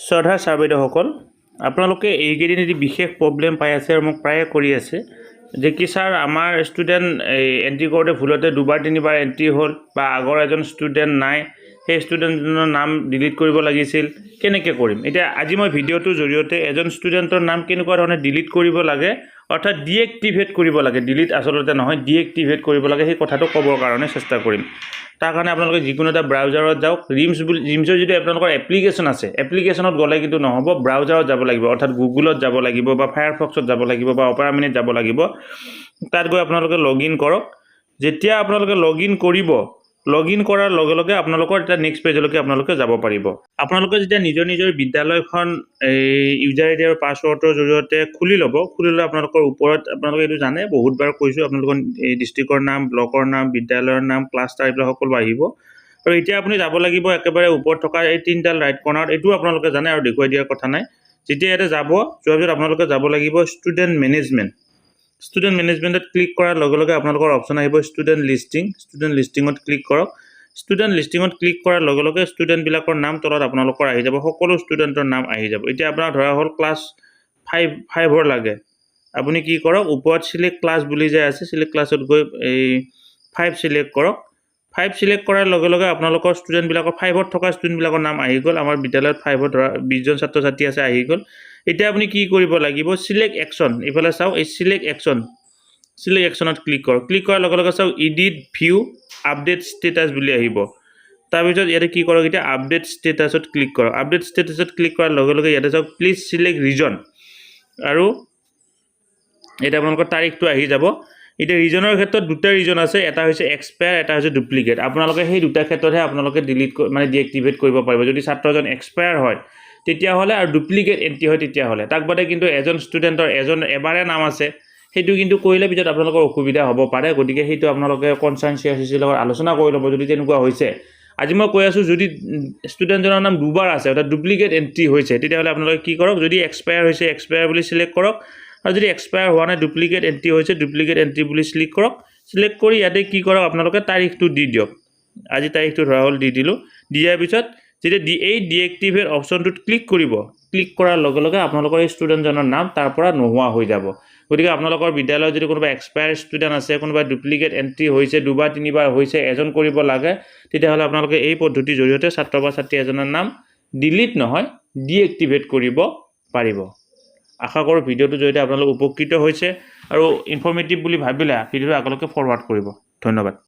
শ্ৰদ্ধা sir বাইদেউসকল, আপোনালোকে এইকেইদিন এটি বিশেষ প্ৰব্লেম পাই আছে আৰু মোক প্ৰায়ে কৰি আছে যে কি ছাৰ আমাৰ ষ্টুডেণ্ট এণ্ট্ৰি কৰোঁতে ভুলতে দুবাৰ তিনিবাৰ এণ্ট্ৰি হ'ল বা আগৰ এজন ষ্টুডেণ্ট নাই, সেই ষ্টুডেণ্টজনৰ নাম ডিলিট কৰিব লাগিছিল, কেনেকৈ কৰিম? এতিয়া আজি মই ভিডিঅ'টোৰ জৰিয়তে এজন ষ্টুডেণ্টৰ নাম কেনেকুৱা ধৰণে ডিলিট কৰিব লাগে, অৰ্থাৎ ডিএক্টিভেট কৰিব লাগে, ডিলিট আচলতে নহয়, ডিএক্টিভেট কৰিব লাগে, সেই কথাটো ক'বৰ কাৰণে চেষ্টা কৰিম। তাৰ কাৰণে আপোনালোকে যিকোনো এটা ব্ৰাউজাৰত যাওক, ৰিমছৰ যদি আপোনালোকৰ এপ্লিকেশ্যন আছে, এপ্লিকেশ্যনত গ'লে কিন্তু নহ'ব, ব্ৰাউজাৰত যাব লাগিব, অৰ্থাৎ গুগলত যাব লাগিব বা ফায়াৰফক্সত যাব লাগিব বা অপেৰা মিনিত যাব লাগিব। তাত গৈ আপোনালোকে লগ ইন কৰক। যেতিয়া আপোনালোকে লগ ইন কৰিব, লগ ইন কৰাৰ লগে লগে আপোনালোকৰ এটা নেক্সট পেজলৈকে আপোনালোকে যাব পাৰিব। আপোনালোকে যেতিয়া নিজৰ বিদ্যালয়খন ইউজাৰ আইডি আৰু পাছৱৰ্ডৰ জৰিয়তে খুলি ল'ব, খুলি লৈ আপোনালোকৰ ওপৰত আপোনালোকে এইটো জানে, বহুতবাৰ কৈছোঁ, আপোনালোকৰ এই ডিষ্ট্ৰিক্টৰ নাম, ব্লকৰ নাম, বিদ্যালয়ৰ নাম, ক্লাষ্টাৰ এইবিলাক সকলো আহিব। আৰু এতিয়া আপুনি যাব লাগিব একেবাৰে ওপৰত থকা এই তিনিডাল ৰাইট কৰ্নাৰত, এইটো আপোনালোকে জানে আৰু দেখুৱাই দিয়াৰ কথা নাই। যেতিয়া ইয়াতে যাব, যোৱাৰ পিছত আপোনালোকে যাব লাগিব ষ্টুডেণ্ট মেনেজমেণ্ট। ষ্টুডেণ্ট মেনেজমেণ্টত ক্লিক কৰাৰ লগে লগে আপোনালোকৰ অপশ্যন আহিব ষ্টুডেণ্ট লিষ্টিং। ষ্টুডেণ্ট লিষ্টিঙত ক্লিক কৰক। ষ্টুডেণ্ট লিষ্টিঙত ক্লিক কৰাৰ লগে লগে ষ্টুডেণ্টবিলাকৰ নাম তলত আপোনালোকৰ আহি যাব, সকলো ষ্টুডেণ্টৰ নাম আহি যাব। এতিয়া আপোনাৰ ধৰা হ'ল ক্লাছ 5ৰ লাগে, আপুনি কি কৰক, ওপৰত চিলেক্ট ক্লাছ বুলি যে আছে, চিলেক্ট ক্লাছত গৈ এই 5 চিলেক্ট কৰক। 5 চিলেক্ট কৰাৰ লগে লগে আপোনালোকৰ ষ্টুডেণ্টবিলাকৰ 5ত থকা ষ্টুডেণ্টবিলাকৰ নাম আহি গ'ল। আমাৰ বিদ্যালয়ত 5ত ধৰা 20জন ছাত্ৰ ছাত্ৰী আছে, আহি গ'ল। এতিয়া আপুনি কি কৰিব লাগিব, চিলেক্ট একশ্যন, এইফালে চাওক, এই চিলেক্ট একশ্যনত ক্লিক কৰক। ক্লিক কৰাৰ লগে লগে চাওক এডিট ভিউ আপডেট ষ্টেটাছ বুলি আহিব। তাৰপিছত ইয়াতে কি কৰক, এতিয়া আপডেট ষ্টেটাছত ক্লিক কৰক। আপডেট ষ্টেটাছত ক্লিক কৰাৰ লগে লগে ইয়াতে চাওক প্লিজ চিলেক্ট ৰিজন, আৰু এতিয়া আপোনালোকৰ তাৰিখটো আহি যাব। এতিয়া ৰিজনৰ ক্ষেত্ৰত দুটা ৰিজন আছে, এটা হৈছে এক্সপায়াৰ, এটা হৈছে ডুপ্লিকেট। আপোনালোকে সেই দুটা ক্ষেত্ৰতহে আপোনালোকে ডিএক্টিভেট কৰিব পাৰিব। যদি ছাত্ৰজন এক্সপায়াৰ হয় তেতিয়াহ'লে, আৰু ডুপ্লিকেট এণ্ট্ৰি হয় তেতিয়াহ'লে। তাক বাদে কিন্তু এজন ষ্টুডেণ্টৰ এবাৰে নাম আছে, সেইটো কিন্তু কৰিলে পিছত আপোনালোকৰ অসুবিধা হ'ব পাৰে। গতিকে সেইটো আপোনালোকে কনচাৰ্ণ CRCCৰ লগত আলোচনা কৰি ল'ব যদি তেনেকুৱা হৈছে। আজি মই কৈ আছোঁ, যদি ষ্টুডেণ্টজনৰ নাম দুবাৰ আছে, অৰ্থাৎ ডুপ্লিকেট এণ্ট্ৰি হৈছে, তেতিয়াহ'লে আপোনালোকে কি কৰক, যদি এক্সপায়াৰ হৈছে এক্সপায়াৰ বুলি চিলেক্ট কৰক, আৰু যদি এক্সপায়াৰ হোৱা নাই ডুপ্লিকেট এণ্ট্ৰি হৈছে ডুপ্লিকেট এণ্ট্ৰি বুলি চিলেক্ট কৰক। চিলেক্ট কৰি ইয়াতে কি কৰক, আপোনালোকে তাৰিখটো দি দিয়ক। আজি তাৰিখটো ধৰা হ'ল দি দিলোঁ। দিয়াৰ পিছত যেতিয়া এই ডিএক্টিভেট অপশ্যনটোত ক্লিক কৰিব, ক্লিক কৰাৰ লগে লগে আপোনালোকৰ এই ষ্টুডেণ্টজনৰ নাম তাৰ পৰা নোহোৱা হৈ যাব। গতিকে আপোনালোকৰ বিদ্যালয়ত যদি কোনোবা এক্সপায়াৰ ষ্টুডেণ্ট আছে, কোনোবা ডুপ্লিকেট এণ্ট্ৰি হৈছে, দুবাৰ তিনিবাৰ হৈছে, এজন কৰিব লাগে, তেতিয়াহ'লে আপোনালোকে এই পদ্ধতিৰ জৰিয়তে ছাত্ৰ বা ছাত্ৰী এজনৰ নাম ডিলিট নহয়, ডিএক্টিভেট কৰিব পাৰিব। আশা কৰোঁ ভিডিঅ'টোৰ জৰিয়তে আপোনালোক উপকৃত হৈছে, আৰু ইনফৰ্মেটিভ বুলি ভাবিলে ভিডিঅ'টো আগলৈকে ফৰৱাৰ্ড কৰিব। ধন্যবাদ।